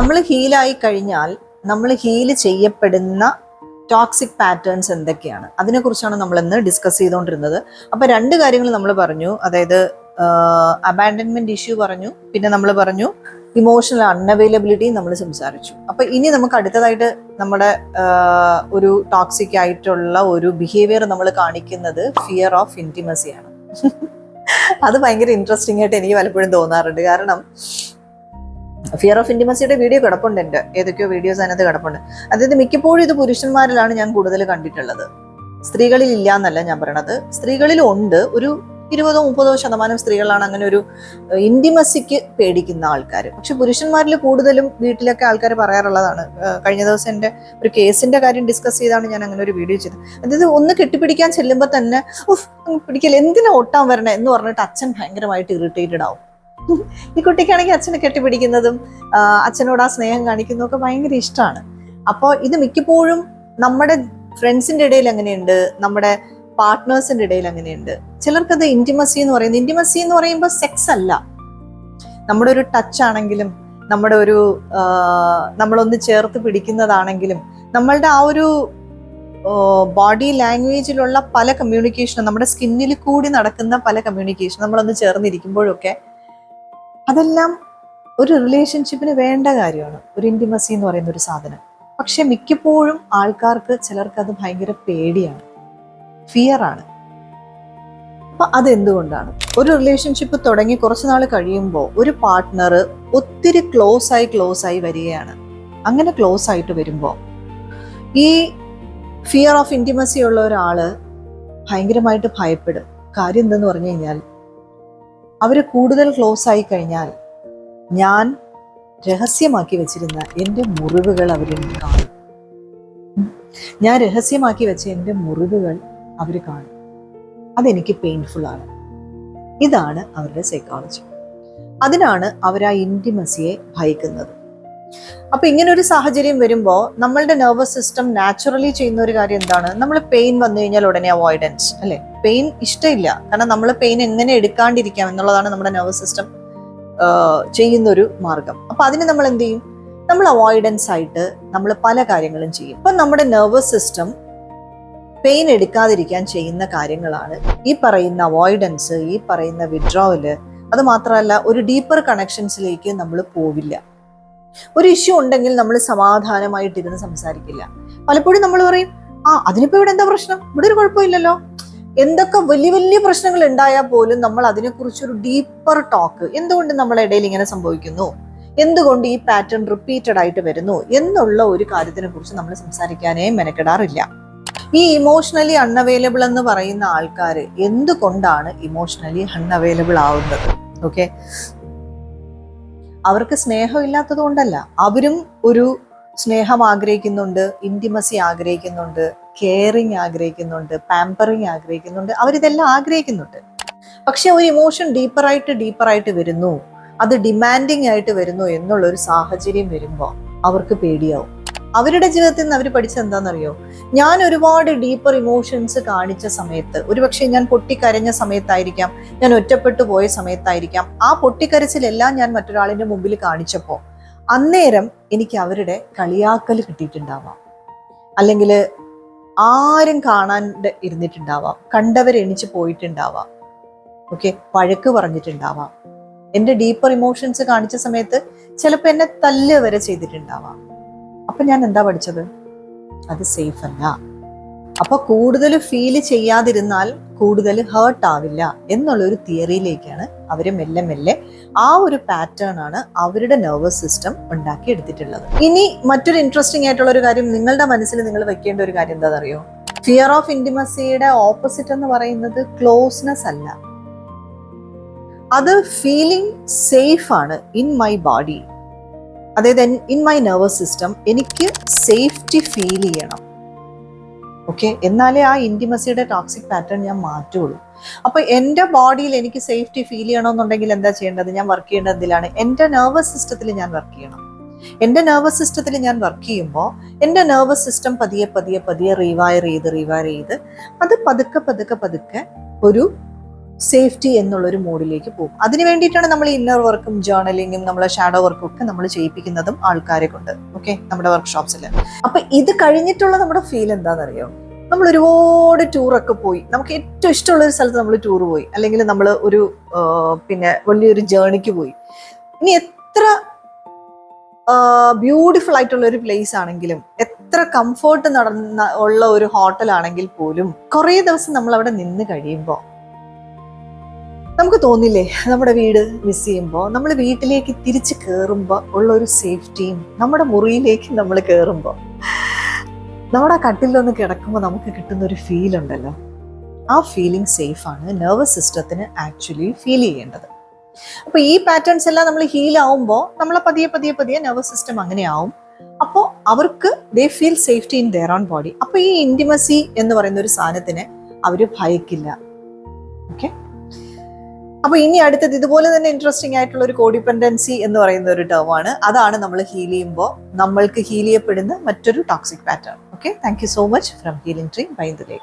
നമ്മൾ ഹീലായി കഴിഞ്ഞാൽ നമ്മൾ ഹീൽ ചെയ്യപ്പെടുന്ന ടോക്സിക് പാറ്റേൺസ് എന്തൊക്കെയാണ്, അതിനെക്കുറിച്ചാണ് നമ്മൾ ഇന്ന് ഡിസ്കസ് ചെയ്തുകൊണ്ടിരുന്നത്. അപ്പൊ രണ്ട് കാര്യങ്ങൾ നമ്മൾ പറഞ്ഞു, അതായത് അബാൻഡൻമെന്റ് ഇഷ്യൂ പറഞ്ഞു, പിന്നെ നമ്മൾ പറഞ്ഞു ഇമോഷണൽ അൺഅവൈലബിലിറ്റി നമ്മൾ സംസാരിച്ചു. അപ്പൊ ഇനി നമുക്ക് അടുത്തതായിട്ട് നമ്മുടെ ഒരു ടോക്സിക് ആയിട്ടുള്ള ഒരു ബിഹേവിയർ നമ്മൾ കാണിക്കുന്നത് ഫിയർ ഓഫ് ഇന്റിമസിയാണ്. അത് ഭയങ്കര ഇൻട്രസ്റ്റിംഗ് ആയിട്ട് എനിക്ക് പലപ്പോഴും തോന്നാറുണ്ട്. കാരണം ഫിയർ ഓഫ് ഇന്റിമസിയുടെ വീഡിയോ കിടപ്പുണ്ട്, എൻ്റെ ഏതൊക്കെയോ വീഡിയോസ് അതിനകത്ത് കിടപ്പുണ്ട്. അതായത് മിക്കപ്പോഴും ഇത് പുരുഷന്മാരിലാണ് ഞാൻ കൂടുതൽ കണ്ടിട്ടുള്ളത്, സ്ത്രീകളിൽ ഇല്ല എന്നല്ല ഞാൻ പറയണത്. സ്ത്രീകളിലും ഉണ്ട്, ഒരു 20-30% സ്ത്രീകളാണ് അങ്ങനെ ഒരു ഇന്റിമസിക്ക് പേടിക്കുന്ന ആൾക്കാർ. പക്ഷെ പുരുഷന്മാരിൽ കൂടുതലും വീട്ടിലൊക്കെ ആൾക്കാർ പറയാറുള്ളതാണ്. കഴിഞ്ഞ ദിവസം എൻ്റെ ഒരു കേസിന്റെ കാര്യം ഡിസ്കസ് ചെയ്താണ് ഞാൻ അങ്ങനെ ഒരു വീഡിയോ ചെയ്തത്. അതായത് ഒന്ന് കെട്ടിപ്പിടിക്കാൻ ചെല്ലുമ്പോൾ തന്നെ പിടിക്കൽ എന്തിനാ ഒട്ടാൻ വരണേ എന്ന് പറഞ്ഞിട്ട് അച്ഛൻ ഭയങ്കരമായിട്ട് ഇറിറ്റേറ്റഡ് ആവും. ഈ കുട്ടിക്കാണെങ്കിൽ അച്ഛനെ കെട്ടിപ്പിടിക്കുന്നതും അച്ഛനോട് ആ സ്നേഹം കാണിക്കുന്നതും ഒക്കെ ഭയങ്കര ഇഷ്ടമാണ്. അപ്പോൾ ഇത് മിക്കപ്പോഴും നമ്മുടെ ഫ്രണ്ട്സിന്റെ ഇടയിൽ അങ്ങനെയുണ്ട്, നമ്മുടെ പാർട്ട്നേഴ്സിന്റെ ഇടയിൽ അങ്ങനെയുണ്ട്. ചിലർക്കത് ഇന്റിമസി എന്ന് പറയുമ്പോൾ സെക്സ് അല്ല, നമ്മുടെ ഒരു ടച്ച് ആണെങ്കിലും, നമ്മുടെ ഒരു നമ്മളൊന്ന് ചേർത്ത് പിടിക്കുന്നതാണെങ്കിലും, നമ്മളുടെ ആ ഒരു ബോഡി ലാംഗ്വേജിലുള്ള പല കമ്മ്യൂണിക്കേഷനും, നമ്മുടെ സ്കിന്നിൽ കൂടി നടക്കുന്ന പല കമ്മ്യൂണിക്കേഷൻ, നമ്മളൊന്ന് ചേർന്നിരിക്കുമ്പോഴൊക്കെ അതെല്ലാം ഒരു റിലേഷൻഷിപ്പിന് വേണ്ട കാര്യമാണ്, ഒരു ഇന്റിമസി എന്ന് പറയുന്ന ഒരു സാധനം. പക്ഷെ മിക്കപ്പോഴും ആൾക്കാർക്ക്, ചിലർക്ക് അത് ഭയങ്കര പേടിയാണ്, ഫിയർ ആണ്. അപ്പൊ അതെന്തുകൊണ്ടാണ്? ഒരു റിലേഷൻഷിപ്പ് തുടങ്ങി കുറച്ച് നാൾ കഴിയുമ്പോൾ ഒരു പാർട്ട്ണർ ഒത്തിരി ക്ലോസ് ആയി വരികയാണ്. അങ്ങനെ ക്ലോസ് ആയിട്ട് വരുമ്പോൾ ഈ ഫിയർ ഓഫ് ഇന്റിമസി ഉള്ള ഒരാള് ഭയങ്കരമായിട്ട് ഭയപ്പെടും. കാര്യം എന്തെന്ന് പറഞ്ഞു കഴിഞ്ഞാൽ, അവര് കൂടുതൽ ക്ലോസ് ആയി കഴിഞ്ഞാൽ ഞാൻ രഹസ്യമാക്കി വെച്ചിരുന്ന എൻ്റെ മുറിവുകൾ അവരെനിക്ക് കാണും. ഞാൻ രഹസ്യമാക്കി വെച്ച എൻ്റെ മുറിവുകൾ അവർ കാണും. അതെനിക്ക് പെയിൻഫുൾ ആണ്. ഇതാണ് അവരുടെ സൈക്കോളജി. അതിനാണ് അവർ ആ ഇന്റിമസിയെ ഭയക്കുന്നത്. അപ്പൊ ഇങ്ങനെ ഒരു സാഹചര്യം വരുമ്പോൾ നമ്മളുടെ നെർവസ് സിസ്റ്റം നാച്ചുറലി ചെയ്യുന്ന ഒരു കാര്യം എന്താണ്? നമ്മൾ പെയിൻ വന്നു കഴിഞ്ഞാൽ ഉടനെ അവോയ്ഡൻസ്, അല്ലെ? പെയിൻ ഇഷ്ടമില്ല, കാരണം നമ്മൾ പെയിൻ എങ്ങനെ എടുക്കാണ്ടിരിക്കാം എന്നുള്ളതാണ് നമ്മുടെ നെർവസ് സിസ്റ്റം ചെയ്യുന്നൊരു മാർഗം. അപ്പൊ അതിന് നമ്മൾ എന്ത് ചെയ്യും? നമ്മൾ അവോയ്ഡൻസ് ആയിട്ട് നമ്മൾ പല കാര്യങ്ങളും ചെയ്യും. അപ്പൊ നമ്മുടെ നെർവസ് സിസ്റ്റം പെയിൻ എടുക്കാതിരിക്കാൻ ചെയ്യുന്ന കാര്യങ്ങളാണ് ഈ പറയുന്ന അവോയ്ഡൻസ്, ഈ പറയുന്ന വിഡ്രോവല്. അത് മാത്രമല്ല, ഒരു ഡീപ്പർ കണക്ഷൻസിലേക്ക് നമ്മൾ പോവില്ല. ഒരു ഇഷ്യൂ ഉണ്ടെങ്കിൽ നമ്മൾ സമാധാനമായിട്ടിരുന്ന് സംസാരിക്കില്ല. പലപ്പോഴും നമ്മൾ പറയും, അതിനിപ്പോ ഇവിടെ എന്താ പ്രശ്നം, ഇവിടെ ഒരു കുഴപ്പമില്ലല്ലോ. എന്തൊക്കെ വലിയ വലിയ പ്രശ്നങ്ങൾ ഉണ്ടായാൽ പോലും നമ്മൾ അതിനെക്കുറിച്ചൊരു ഡീപ്പർ ടോക്ക്, എന്തുകൊണ്ട് നമ്മളെ ഇടയിൽ ഇങ്ങനെ സംഭവിക്കുന്നു, എന്തുകൊണ്ട് ഈ പാറ്റേൺ റിപ്പീറ്റഡ് ആയിട്ട് വരുന്നു എന്നുള്ള ഒരു കാര്യത്തിനെ കുറിച്ച് നമ്മൾ സംസാരിക്കാനേ മെനക്കെടാറില്ല. ഈ ഇമോഷണലി അൺഅവൈലബിൾ എന്ന് പറയുന്ന ആൾക്കാർ എന്തുകൊണ്ടാണ് ഇമോഷണലി അൺഅവൈലബിൾ ആവുന്നത്? ഓക്കെ, അവർക്ക് സ്നേഹം ഇല്ലാത്തത് കൊണ്ടല്ല. അവരും ഒരു സ്നേഹം ആഗ്രഹിക്കുന്നുണ്ട്, ഇന്റിമസി ആഗ്രഹിക്കുന്നുണ്ട്, കെയറിങ് ആഗ്രഹിക്കുന്നുണ്ട്, പാമ്പറിങ് ആഗ്രഹിക്കുന്നുണ്ട്. അവരിതെല്ലാം ആഗ്രഹിക്കുന്നുണ്ട്. പക്ഷെ ഒരു ഇമോഷൻ ഡീപ്പറായിട്ട് വരുന്നു, അത് ഡിമാൻഡിങ് ആയിട്ട് വരുന്നു എന്നുള്ള ഒരു സാഹചര്യം വരുമ്പോൾ അവർക്ക് പേടിയാവും. അവരുടെ ജീവിതത്തിൽ നിന്ന് അവർ പഠിച്ചത് എന്താണെന്നറിയോ? ഞാൻ ഒരുപാട് ഡീപ്പർ ഇമോഷൻസ് കാണിച്ച സമയത്ത്, ഒരുപക്ഷെ ഞാൻ പൊട്ടിക്കരഞ്ഞ സമയത്തായിരിക്കാം, ഞാൻ ഒറ്റപ്പെട്ടു പോയ സമയത്തായിരിക്കാം, ആ പൊട്ടിക്കരച്ചിലെല്ലാം ഞാൻ മറ്റൊരാളിന്റെ മുമ്പിൽ കാണിച്ചപ്പോൾ അന്നേരം എനിക്ക് അവരുടെ കളിയാക്കൽ കിട്ടിയിട്ടുണ്ടാവാം, അല്ലെങ്കിൽ ആരും കാണാണ്ട് ഇരുന്നിട്ടുണ്ടാവാം, കണ്ടവരെണിച്ച് പോയിട്ടുണ്ടാവാം, ഓക്കെ, വഴക്ക് പറഞ്ഞിട്ടുണ്ടാവാം. എൻ്റെ ഡീപ്പർ ഇമോഷൻസ് കാണിച്ച സമയത്ത് ചിലപ്പോൾ എന്നെ തല്ല് വരെ ചെയ്തിട്ടുണ്ടാവാം. അപ്പൊ ഞാൻ എന്താ പഠിച്ചത്? അത് സേഫ് അല്ല. അപ്പൊ കൂടുതൽ ഫീൽ ചെയ്യാതിരുന്നാൽ കൂടുതൽ ഹേർട്ട് ആവില്ല എന്നുള്ളൊരു തിയറിയിലേക്കാണ് അവര് മെല്ലെ മെല്ലെ, ആ ഒരു പാറ്റേൺ ആണ് അവരുടെ നെർവസ് സിസ്റ്റം ഉണ്ടാക്കി എടുത്തിട്ടുള്ളത്. ഇനി മറ്റൊരു ഇൻട്രസ്റ്റിംഗ് ആയിട്ടുള്ള ഒരു കാര്യം നിങ്ങളുടെ മനസ്സിൽ നിങ്ങൾ വെക്കേണ്ട ഒരു കാര്യം എന്താണെന്നറിയോ? ഫിയർ ഓഫ് ഇന്റിമസിയുടെ ഓപ്പോസിറ്റ് എന്ന് പറയുന്നത് ക്ലോസ്നെസ് അല്ല, അത് ഫീലിംഗ് സേഫ് ആണ് ഇൻ മൈ ബോഡി. അതായത് ഇൻ മൈ നെർവസ് സിസ്റ്റം എനിക്ക് സേഫ്റ്റി ഫീൽ ചെയ്യണം, ഓക്കെ, എന്നാലേ ആ ഇന്റിമസിയുടെ ടോക്സിക് പാറ്റേൺ ഞാൻ മാറ്റുള്ളൂ. അപ്പൊ എൻ്റെ ബോഡിയിൽ എനിക്ക് സേഫ്റ്റി ഫീൽ ചെയ്യണമെന്നുണ്ടെങ്കിൽ എന്താ ചെയ്യേണ്ടത്? ഞാൻ വർക്ക് ചെയ്യേണ്ടത് എന്തിലാണ്? എൻ്റെ നെർവസ് സിസ്റ്റത്തിൽ ഞാൻ വർക്ക് ചെയ്യണം. എൻ്റെ നെർവസ് സിസ്റ്റത്തിൽ ഞാൻ വർക്ക് ചെയ്യുമ്പോൾ എൻ്റെ നെർവസ് സിസ്റ്റം പതിയെ റിവയർ ചെയ്ത് അത് പതുക്കെ ഒരു സേഫ്റ്റി എന്നുള്ളൊരു മോഡിലേക്ക് പോകും. അതിന് വേണ്ടിയിട്ടാണ് നമ്മൾ ഇന്നർ വർക്കും ജേർണലിങ്ങും നമ്മളെ ഷാഡോ വർക്കും ഒക്കെ നമ്മൾ ചെയ്യിപ്പിക്കുന്നതും ആൾക്കാരെ കൊണ്ട്. ഓക്കെ, നമ്മുടെ വർക്ക്ഷോപ്സിൽ. അപ്പൊ ഇത് കഴിഞ്ഞിട്ടുള്ള നമ്മുടെ ഫീൽ എന്താണെന്നറിയോ? നമ്മൾ ഒരുപാട് ടൂറൊക്കെ പോയി, നമുക്ക് ഏറ്റവും ഇഷ്ടമുള്ള ഒരു സ്ഥലത്ത് നമ്മൾ ടൂർ പോയി, അല്ലെങ്കിൽ നമ്മൾ ഒരു പിന്നെ വലിയൊരു ജേർണിക്ക് പോയി. ഇനി എത്ര ബ്യൂട്ടിഫുൾ ആയിട്ടുള്ള ഒരു പ്ലേസ് ആണെങ്കിലും, എത്ര കംഫർട്ട് ഉള്ള ഒരു ഹോട്ടൽ ആണെങ്കിൽ പോലും, കുറേ ദിവസം നമ്മൾ അവിടെ നിന്ന് കഴിയുമ്പോൾ നമുക്ക് തോന്നില്ലേ, നമ്മുടെ വീട് മിസ് ചെയ്യുമ്പോൾ, നമ്മൾ വീട്ടിലേക്ക് തിരിച്ച് കയറുമ്പോൾ ഉള്ള ഒരു സേഫ്റ്റിയും, നമ്മുടെ മുറിയിലേക്ക് നമ്മൾ കയറുമ്പോൾ, നമ്മുടെ കട്ടിലൊന്ന് കിടക്കുമ്പോൾ നമുക്ക് കിട്ടുന്ന ഒരു ഫീൽ ഉണ്ടല്ലോ, ആ ഫീലിംഗ് സേഫാണ് നെർവസ് സിസ്റ്റത്തിന് ആക്ച്വലി ഫീൽ ചെയ്യേണ്ടത്. അപ്പൊ ഈ പാറ്റേൺസ് എല്ലാം നമ്മൾ ഹീൽ ആവുമ്പോൾ നമ്മളെ പതിയെ പതിയെ പതിയെ നെർവസ് സിസ്റ്റം അങ്ങനെ ആവും. അപ്പോൾ അവർക്ക് they feel safety in their own body. അപ്പൊ ഈ ഇന്റിമസി എന്ന് പറയുന്ന ഒരു സാധനത്തിന് അവർ ഭയക്കില്ല. ഓക്കെ, അപ്പൊ ഇനി അടുത്തത് ഇതുപോലെ തന്നെ ഇൻട്രസ്റ്റിംഗ് ആയിട്ടുള്ള ഒരു കോഡിപെൻഡൻസി എന്ന് പറയുന്ന ഒരു ടേം ആണ്. അതാണ് നമ്മൾ ഹീൽ ചെയ്യുമ്പോൾ നമ്മൾക്ക് ഹീൽ ചെയ്യപ്പെടുന്ന മറ്റൊരു toxic pattern. Okay, thank you so much from healing tree by Indulekha.